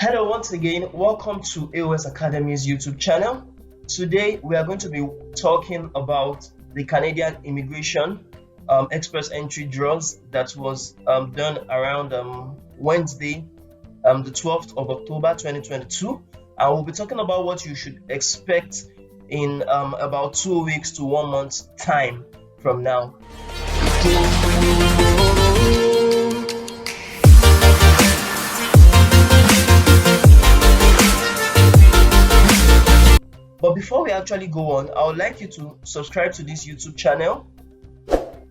Hello, once again, welcome to A.O.S Academy's YouTube channel. Today, we are going to be talking about the Canadian immigration express entry draws that was done around Wednesday, the 12th of October 2022. And we'll be talking about what you should expect in about 2 weeks to 1 month's time from now. But before we actually go on, I would like you to subscribe to this YouTube channel,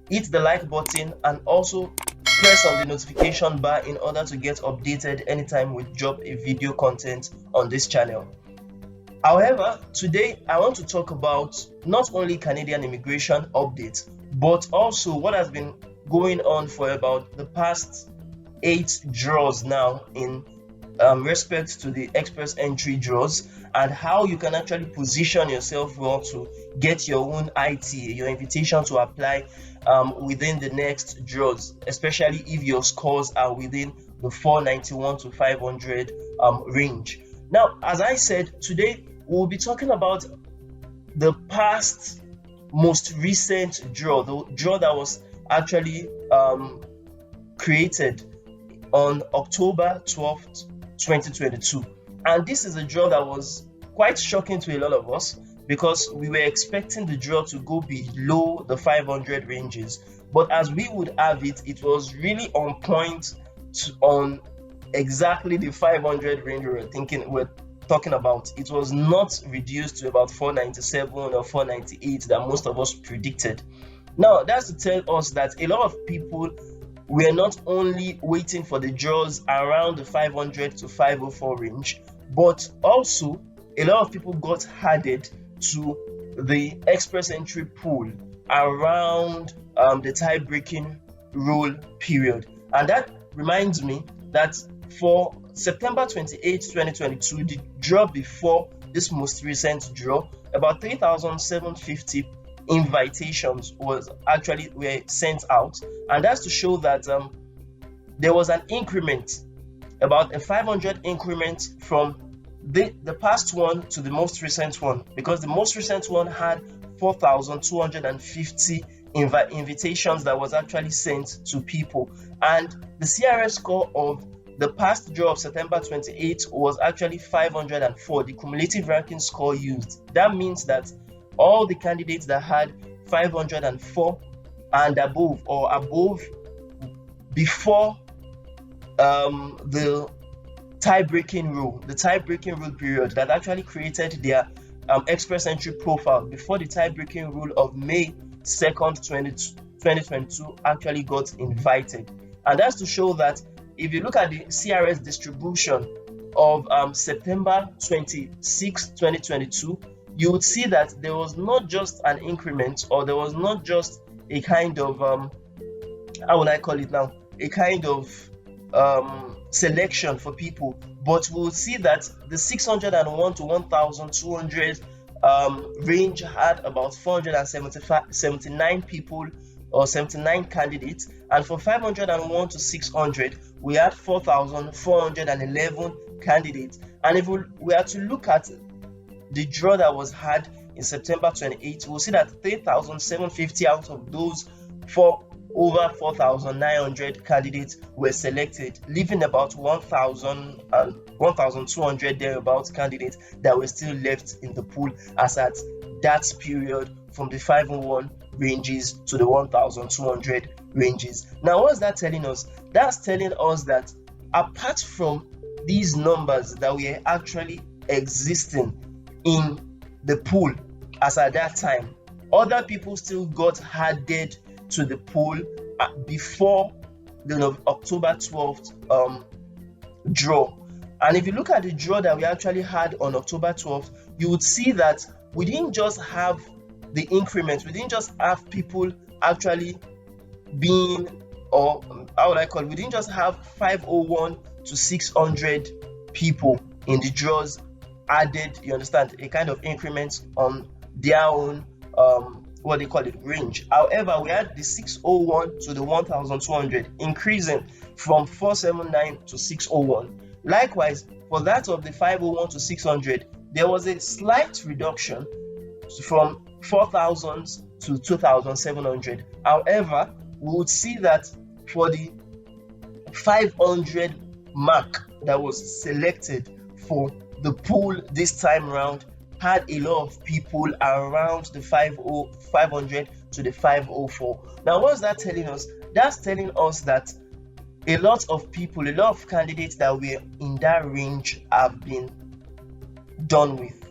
hit the like button, and also press on the notification bar in order to get updated anytime we drop a video content on this channel. However, today I want to talk about not only Canadian immigration updates, but also what has been going on for about the past 8 draws now in respect to the express entry draws, and how you can actually position yourself well to get your own IT, your invitation to apply within the next draws, especially if your scores are within the 491 to 500 range. Now, as I said, today we'll be talking about the past most recent draw, the draw that was actually created on October 12th, 2022. And this is a draw that was quite shocking to a lot of us because we were expecting the draw to go below the 500 ranges. But as we would have it, it was really on point on exactly the 500 range we're talking about. It was not reduced to about 497 or 498 that most of us predicted. Now, that's to tell us that a lot of people were not only waiting for the draws around the 500 to 504 range, but also a lot of people got added to the express entry pool around the tie-breaking rule period. And that reminds me that for September 28, 2022, the draw before this most recent draw, about 3,750 invitations were sent out, and that's to show that there was an increment, about a 500 increment from the past one to the most recent one, because the most recent one had 4,250 invitations that was actually sent to people, and the CRS score of the past draw of September 28 was actually 504, the cumulative ranking score used. That means that all the candidates that had 504 and above, or above, before the tie-breaking rule, period that actually created their express entry profile before the tie-breaking rule of May 2nd, 2022 actually got invited. And that's to show that if you look at the CRS distribution of September 26, 2022, you would see that there was not just an increment, or there was not just a kind of how would I call it now, a kind of selection for people, but we'll see that the 601 to 1,200 range had about 479 people, or 79 candidates, and for 501 to 600 we had 4,411 candidates. And if we are to look at the draw that was had in September 28, we'll see that 3,750 out of those for over 4,900 candidates were selected, leaving about 1,000 and 1,200 thereabouts candidates that were still left in the pool as at that period, from the 501 ranges to the 1,200 ranges. Now, what is that telling us? That's telling us that apart from these numbers that were actually existing in the pool as at that time, other people still got added to the pool before the October 12th draw. And if you look at the draw that we actually had on October 12th, you would see that we didn't just have the increment, we didn't just have people actually being, or how would I call it, we didn't just have 501 to 600 people in the draws added, you understand, a kind of increment on their own what they call it, range. However, we had the 601 to the 1,200 increasing from 479 to 601. Likewise, for that of the 501 to 600, there was a slight reduction from 4,000 to 2,700. However, we would see that for the 500 mark that was selected for the pool this time around had a lot of people around the 500 to the 504. Now, what's that telling us? That's telling us that a lot of people, a lot of candidates that were in that range have been done with.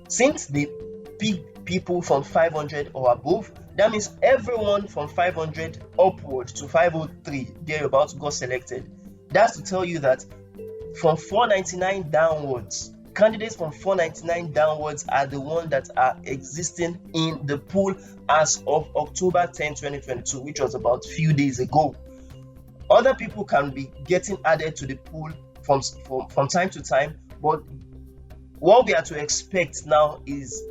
Since they pick people from 500 or above, that means everyone from 500 upward to 503 thereabouts got selected. That's to tell you that from 499 downwards, candidates from 499 downwards are the ones that are existing in the pool as of October 10, 2022, which was about a few days ago. Other people can be getting added to the pool from time to time, but what we are to expect now is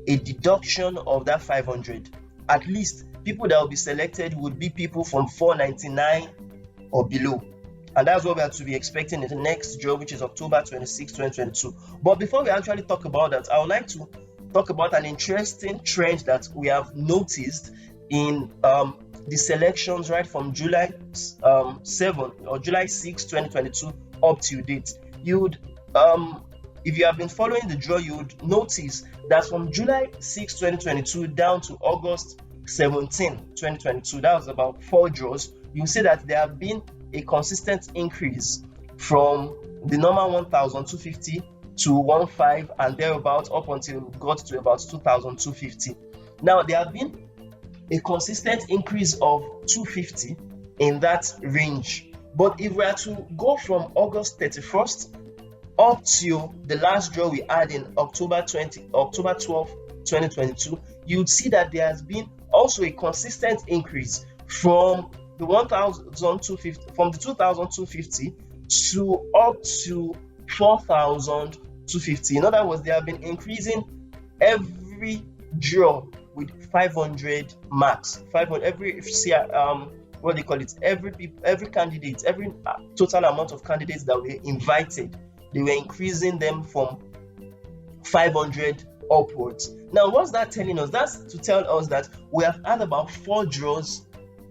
a deduction of that 500. At least people that will be selected would be people from 499 or below. And that's what we are to be expecting in the next draw, which is October 26, 2022. But before we actually talk about that, I would like to talk about an interesting trend that we have noticed in the selections right from July 7 or July 6, 2022 up to date. You would, if you have been following the draw, you would notice that from July 6, 2022 down to August 17, 2022, that was about 4 draws. You see that there have been a consistent increase from the normal 1,250 to 15 and thereabouts up until we got to about 2,250. Now, there have been a consistent increase of 250 in that range. But if we are to go from August 31st up to the last draw we had in October 12, 2022, you'd see that there has been also a consistent increase from the 1,250, from the 2,250 to up to 4,250. In other words, they have been increasing every draw with 500 marks. 500 every what they call it, every candidate, every total amount of candidates that were invited, they were increasing them from 500 upwards. Now, what's that telling us? That's to tell us that we have had about 4 draws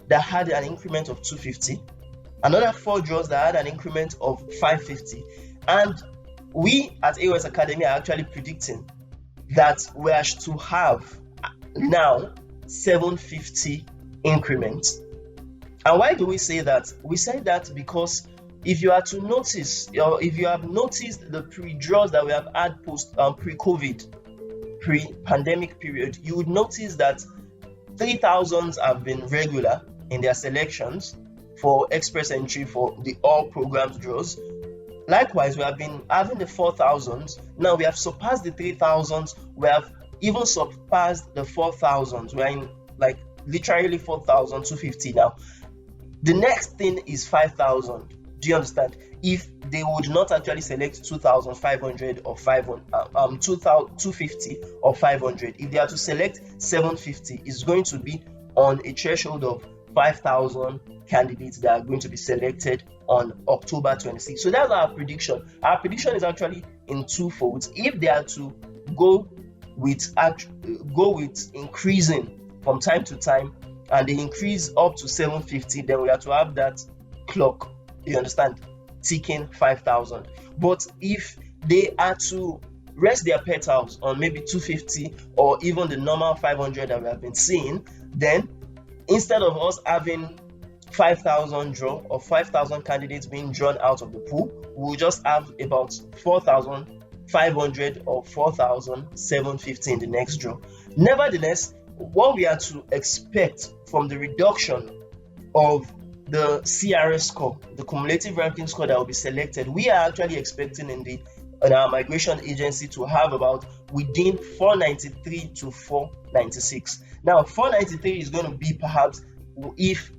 that had an increment of 250, another 4 draws that had an increment of 550, and we at A.O.S Academy are actually predicting that we are to have now 750 increments. And why do we say that? We say that because if you are to notice, or if you have noticed the pre-draws that we have had post pre-COVID, pre-pandemic period, you would notice that 3,000s have been regular in their selections for express entry for the all programs draws. Likewise, we have been having the 4,000s. Now we have surpassed the 3,000s. We have even surpassed the 4,000s. We are in like literally 4,250 now. The next thing is 5,000. Do you understand? If they would not actually select 2,500 or 2,250 or 500, if they are to select 750, it's going to be on a threshold of 5,000 candidates that are going to be selected on October 26. So that's our prediction. Our prediction is actually in 2 folds. If they are to go with increasing from time to time, and they increase up to 750, then we have to have that clock, you understand, ticking 5,000. But if they are to rest their petals on maybe 250 or even the normal 500 that we have been seeing, then instead of us having 5,000 draw or 5,000 candidates being drawn out of the pool, we'll just have about 4,500 or 4,750 in the next draw. Nevertheless, what we are to expect from the reduction of the CRS score, the cumulative ranking score that will be selected, we are actually expecting in our migration agency to have about within 493 to 496. Now, 493 is going to be perhaps if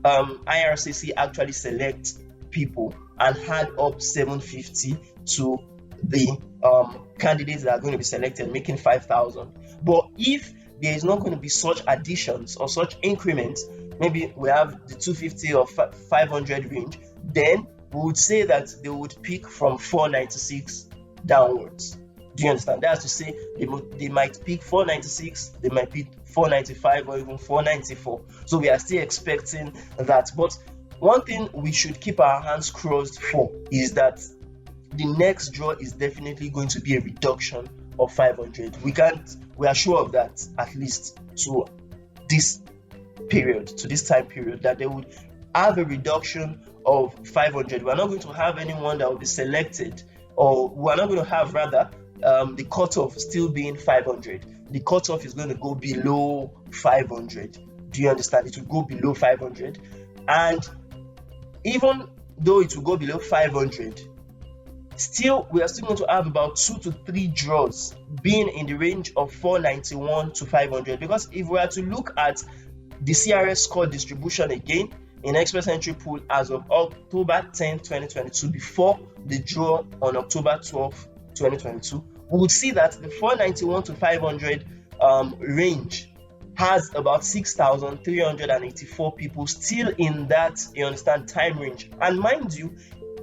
IRCC actually selects people and add up 750 to the candidates that are going to be selected, making 5,000. But if there is not going to be such additions or such increments, maybe we have the 250 or 500 range, then we would say that they would peak from 496 downwards. Do you understand? That's to say they might peak 496, they might peak 495 or even 494. So we are still expecting that. But one thing we should keep our hands crossed for is that the next draw is definitely going to be a reduction of 500. We are sure of that, at least to this time period, that they would have a reduction of 500. We're not going to have anyone that will be selected, or we're not going to have rather the cutoff still being 500. The cutoff is going to go below 500. Do you understand? It will go below 500, and even though it will go below 500, we are still going to have about 2 to 3 draws being in the range of 491 to 500. Because if we are to look at the CRS score distribution again in Express Entry Pool as of October 10, 2022, before the draw on October 12, 2022, we would see that the 491 to 500 range has about 6,384 people still in that, you understand, time range. And mind you,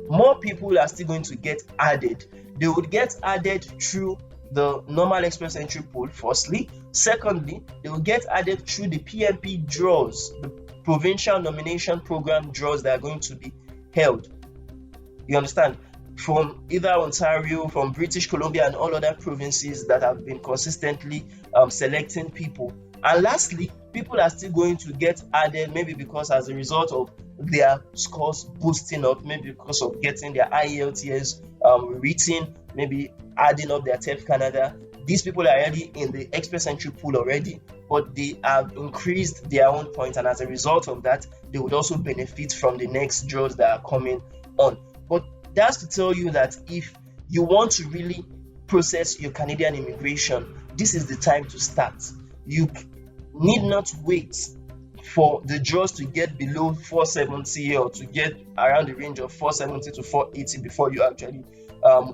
more people are still going to get added. They would get added through the normal Express Entry Pool, firstly. Secondly, they will get added through the PNP draws, the Provincial Nomination Program draws that are going to be held. You understand? From either Ontario, from British Columbia, and all other provinces that have been consistently selecting people. And lastly, people are still going to get added, maybe because as a result of their scores boosting up, maybe because of getting their IELTS written, maybe adding up their TEF Canada. These people are already in the Express Entry Pool already, but they have increased their own points, and as a result of that, they would also benefit from the next draws that are coming on. But that's to tell you that if you want to really process your Canadian immigration, this is the time to start. You need not wait for the draws to get below 470 or to get around the range of 470 to 480 before you actually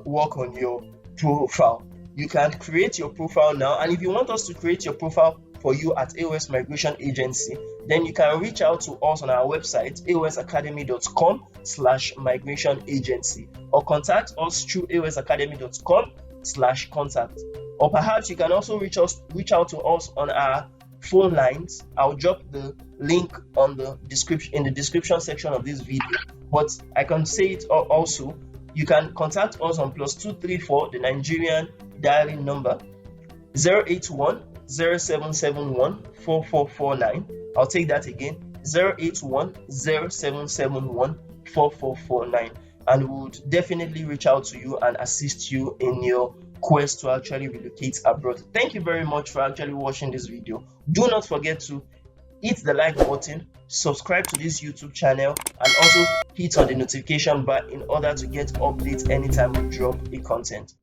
work on your profile. You can create your profile now, and if you want us to create your profile for you at A.O.S Migration Agency, then you can reach out to us on our website, aosacademy.com/migration agency, or contact us through aosacademy.com/contact. Or perhaps you can also reach out to us on our phone lines. I'll drop the link on the description section of this video, but I can say it also. You can contact us on +234, the Nigerian dialing number, 081 0771 4449. I'll take that again, 081 0771 4449, and we would definitely reach out to you and assist you in your quest to actually relocate abroad. Thank you very much for actually watching this video. Do not forget to hit the like button, subscribe to this YouTube channel, and also hit on the notification bar in order to get updates anytime we drop a content.